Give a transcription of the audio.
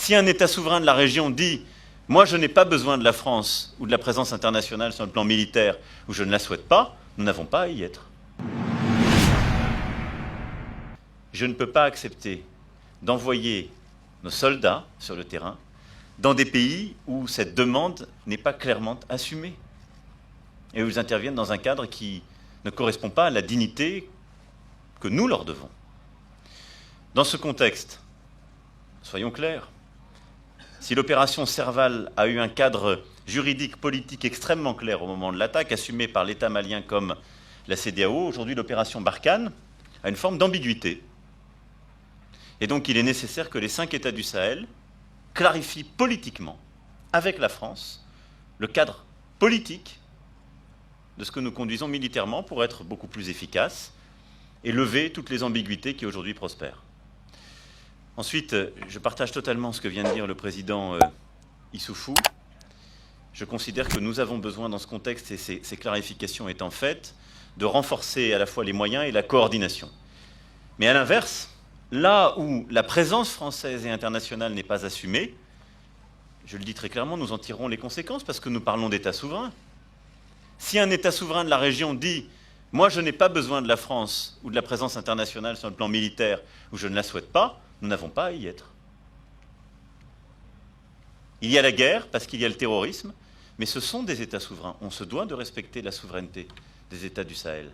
Si un État souverain de la région dit « Moi, je n'ai pas besoin de la France ou de la présence internationale sur le plan militaire, ou je ne la souhaite pas », nous n'avons pas à y être. Je ne peux pas accepter d'envoyer nos soldats sur le terrain dans des pays où cette demande n'est pas clairement assumée et où ils interviennent dans un cadre qui ne correspond pas à la dignité que nous leur devons. Dans ce contexte, soyons clairs, si l'opération Serval a eu un cadre juridique, politique extrêmement clair au moment de l'attaque, assumé par l'État malien comme la CEDEAO, aujourd'hui l'opération Barkhane a une forme d'ambiguïté. Et donc il est nécessaire que les 5 États du Sahel clarifient politiquement, avec la France, le cadre politique de ce que nous conduisons militairement pour être beaucoup plus efficaces et lever toutes les ambiguïtés qui aujourd'hui prospèrent. Ensuite, je partage totalement ce que vient de dire le président Issoufou. Je considère que nous avons besoin dans ce contexte, et ces clarifications étant faites, de renforcer à la fois les moyens et la coordination. Mais à l'inverse, là où la présence française et internationale n'est pas assumée, je le dis très clairement, nous en tirerons les conséquences parce que nous parlons d'État souverain. Si un État souverain de la région dit « Moi, je n'ai pas besoin de la France ou de la présence internationale sur le plan militaire, ou je ne la souhaite pas », nous n'avons pas à y être. Il y a la guerre parce qu'il y a le terrorisme, mais ce sont des États souverains. On se doit de respecter la souveraineté des États du Sahel.